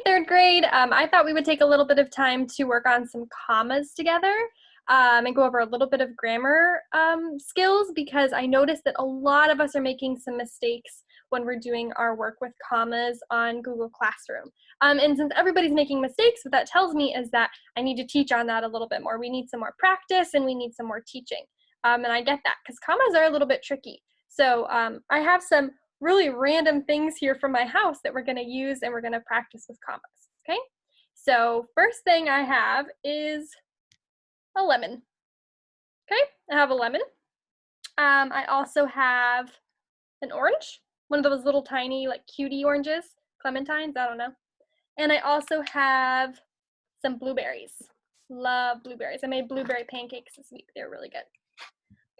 third grade. I thought we would take a little bit of time to work on some commas together and go over a little bit of grammar skills, because I noticed that a lot of us are making some mistakes when we're doing our work with commas on Google Classroom. And since everybody's making mistakes, what that tells me is that I need to teach on that a little bit more. We need some more practice and we need some more teaching. And I get that because commas are a little bit tricky. So I have some really random things here from my house that we're going to use and we're going to practice with commas. Okay, so first thing I have is a lemon. Okay, I have a lemon. I also have an orange, one of those little tiny like cutie oranges, clementines, I don't know. And I also have some blueberries. Love blueberries. I made blueberry pancakes this week. They're really good.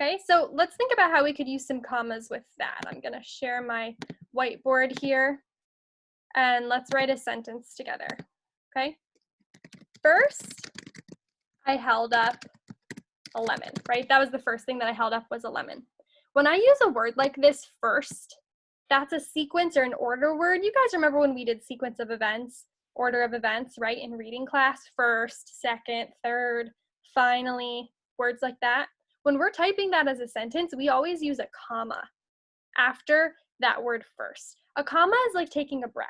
Okay, so let's think about how we could use some commas with that. I'm gonna share my whiteboard here and let's write a sentence together. Okay, first I held up a lemon, right? That was the first thing that I held up was a lemon. When I use a word like this first, that's a sequence or an order word. You guys remember when we did sequence of events, order of events, right? In reading class, first, second, third, finally, words like that. When we're typing that as a sentence, we always use a comma after that word first. A comma is like taking a breath,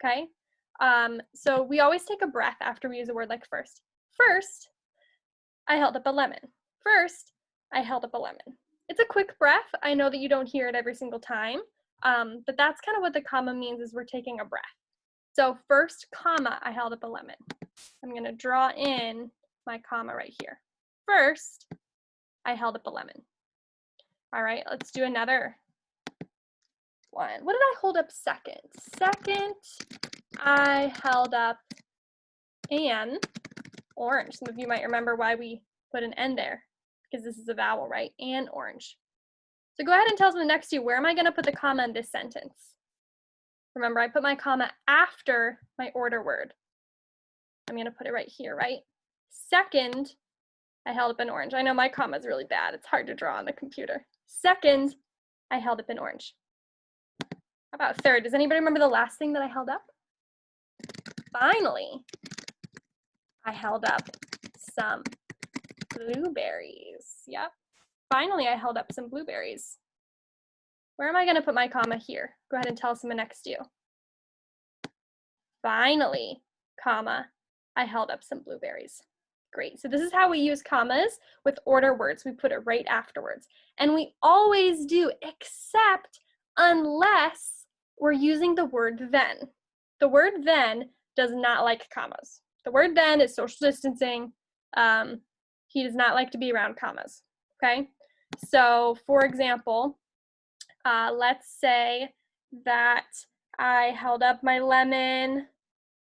okay? So we always take a breath after we use a word like first. First, I held up a lemon. First, I held up a lemon. It's a quick breath. I know that you don't hear it every single time, but that's kind of what the comma means, is we're taking a breath. So first, comma, I held up a lemon. I'm gonna draw in my comma right here. First, I held up a lemon. All right, let's do another one. What did I hold up second? Second, I held up an orange. Some of you might remember why we put an N there, because this is a vowel, right? An orange. So go ahead and tell someone next to you, where am I gonna put the comma in this sentence? Remember, I put my comma after my order word. I'm gonna put it right here, right? Second, I held up an orange. I know my comma is really bad. It's hard to draw on the computer. Second, I held up an orange. How about third? Does anybody remember the last thing that I held up? Finally, I held up some blueberries. Yep. Finally, I held up some blueberries. Where am I going to put my comma here? Go ahead and tell someone next to you. Finally, comma, I held up some blueberries. Great. So this is how we use commas with order words. We put it right afterwards. And we always do, except unless we're using the word then. The word then does not like commas. The word then is social distancing. He does not like to be around commas. Okay? So for example, let's say that I held up my lemon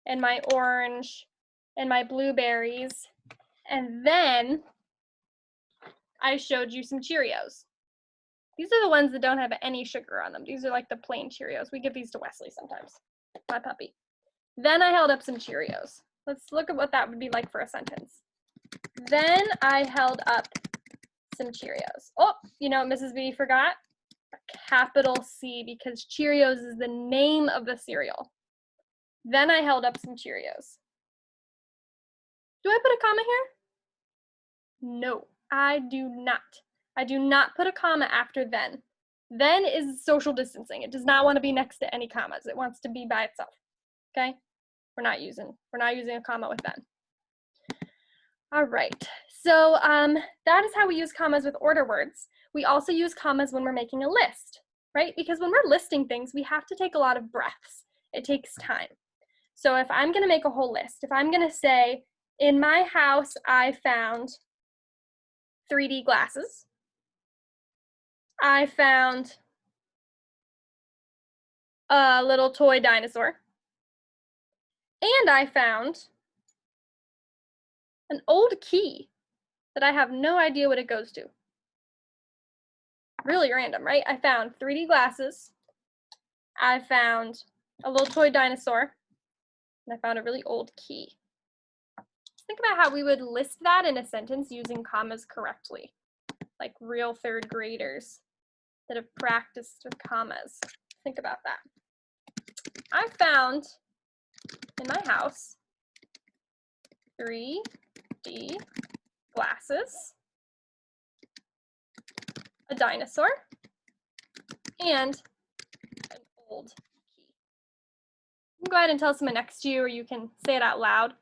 and my orange and my blueberries, and then I showed you some Cheerios. These are the ones that don't have any sugar on them. These are like the plain Cheerios. We give these to Wesley sometimes, my puppy. Then I held up some Cheerios. Let's look at what that would be like for a sentence. Then I held up some Cheerios. Oh, you know what Mrs. B forgot? A capital C, because Cheerios is the name of the cereal. Then I held up some Cheerios. Do I put a comma here? No, I do not. I do not put a comma after then. Then is social distancing. It does not want to be next to any commas. It wants to be by itself. Okay? We're not using a comma with then. All right. So that is how we use commas with order words. We also use commas when we're making a list, right? Because when we're listing things, we have to take a lot of breaths. It takes time. So if I'm going to make a whole list, if I'm going to say, in my house, I found 3D glasses. I found a little toy dinosaur. And I found an old key that I have no idea what it goes to. Really random, right? I found 3D glasses. I found a little toy dinosaur. And I found a really old key. Let's think about how we would list that in a sentence using commas correctly, like real third graders that have practiced with commas. Think about that. I found in my house 3D glasses, a dinosaur, and an old key. You can go ahead and tell someone next to you, or you can say it out loud.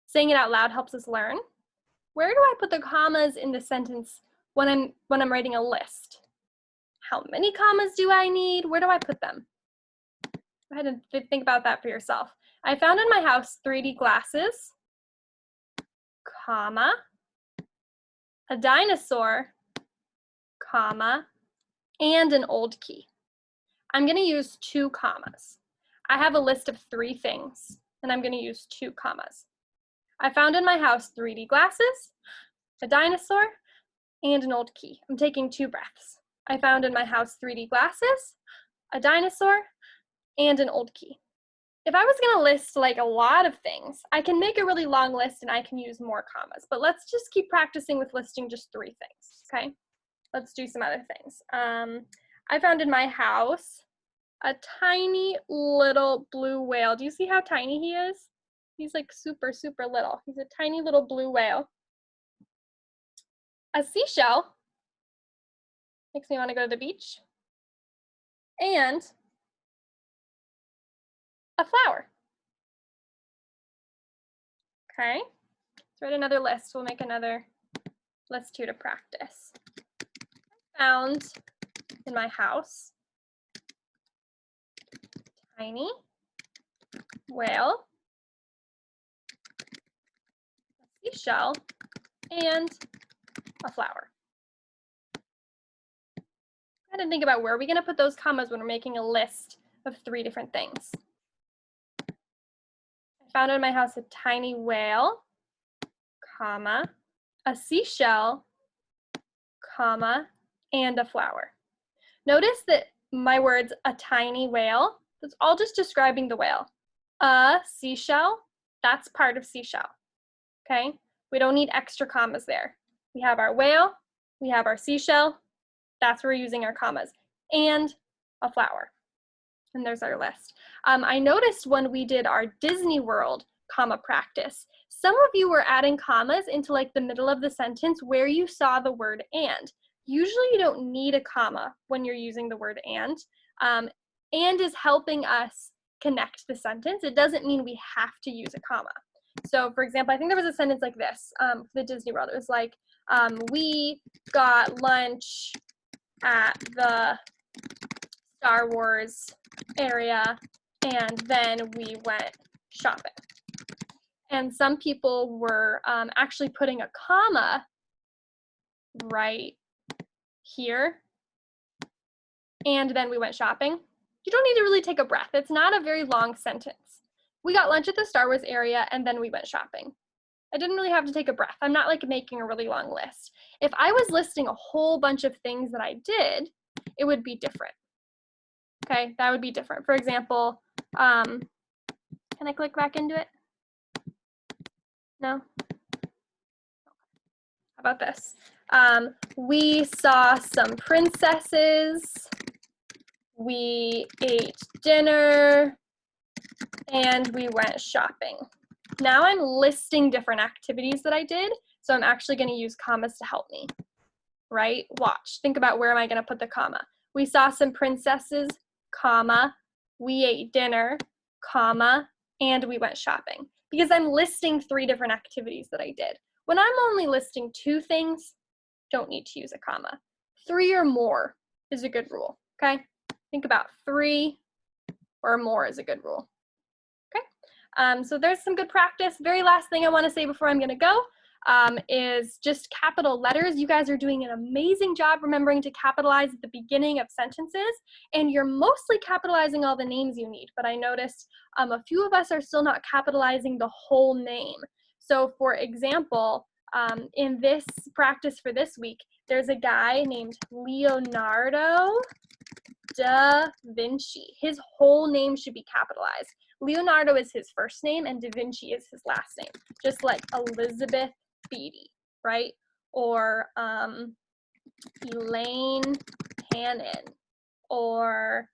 Saying it out loud helps us learn. Where do I put the commas in the sentence when I'm writing a list? How many commas do I need? Where do I put them? Go ahead and think about that for yourself. I found in my house 3D glasses, comma, a dinosaur, comma, and an old key. I'm going to use 2 commas. I have a list of 3 things, and I'm going to use 2 commas. I found in my house 3D glasses, a dinosaur, and an old key. I'm taking 2 breaths. I found in my house 3D glasses, a dinosaur, and an old key. If I was going to list like a lot of things, I can make a really long list and I can use more commas, but let's just keep practicing with listing just 3 things, okay? Let's do some other things. I found in my house a tiny little blue whale. Do you see how tiny he is? He's like super, super little. He's a tiny little blue whale. A seashell makes me want to go to the beach. And a flower. Okay, let's write another list. We'll make another list here to practice. I found in my house tiny whale, a seashell, and a flower. Go ahead and think about where are we going to put those commas when we're making a list of 3 different things. I found in my house a tiny whale, comma, a seashell, comma, and a flower. Notice that my words, a tiny whale, that's all just describing the whale. A seashell, that's part of seashell, okay? We don't need extra commas there. We have our whale, we have our seashell, that's where we're using our commas, and a flower. And there's our list. I noticed when we did our Disney World comma practice, some of you were adding commas into like the middle of the sentence where you saw the word and. Usually you don't need a comma when you're using the word and. And is helping us connect the sentence. It doesn't mean we have to use a comma. So for example, I think there was a sentence like this for the Disney World. It was like, we got lunch at the Star Wars area and then we went shopping. And some people were actually putting a comma right here, and then we went shopping. You don't need to really take a breath. It's not a very long sentence. We got lunch at the Star Wars area, and then we went shopping. I didn't really have to take a breath. I'm not like making a really long list. If I was listing a whole bunch of things that I did, it would be different. Okay, that would be different. For example, can I click back into it? No? How about this? We saw some princesses, we ate dinner, and we went shopping. Now I'm listing different activities that I did, so I'm actually going to use commas to help me, right? Watch, think about where am I going to put the comma. We saw some princesses, comma, we ate dinner, comma, and we went shopping. Because I'm listing 3 different activities that I did. When I'm only listing 2 things, don't need to use a comma. 3 or more is a good rule, okay? Think about 3 or more is a good rule, okay? So there's some good practice. Very last thing I want to say before I'm going to go is just capital letters. You guys are doing an amazing job remembering to capitalize at the beginning of sentences, and you're mostly capitalizing all the names you need, but I noticed a few of us are still not capitalizing the whole name. So for example, in this practice for this week, there's a guy named Leonardo da Vinci. His whole name should be capitalized. Leonardo is his first name and Da Vinci is his last name, just like Elizabeth Beatty, right? Or Elaine Hannon, or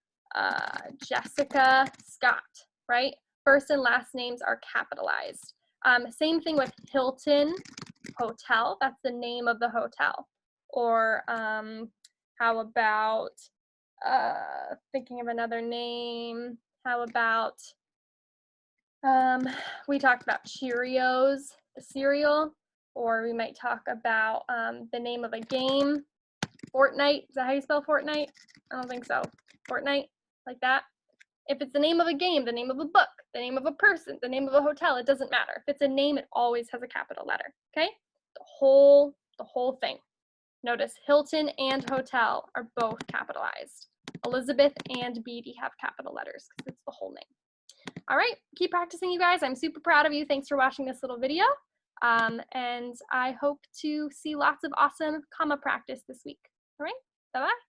Jessica Scott, right? first and last names are capitalized. Same thing with Hilton Hotel. That's the name of the hotel. Or how about, thinking of another name, how about, we talked about Cheerios, the cereal, or we might talk about the name of a game, Fortnite. Is that how you spell Fortnite? I don't think so. Fortnite, like that. If it's the name of a game, the name of a book, the name of a person, the name of a hotel, it doesn't matter. If it's a name, it always has a capital letter, okay? The whole thing. Notice Hilton and hotel are both capitalized. Elizabeth and Beatty have capital letters because it's the whole name. All right, keep practicing, you guys. I'm super proud of you. Thanks for watching this little video. And I hope to see lots of awesome comma practice this week. All right, bye-bye.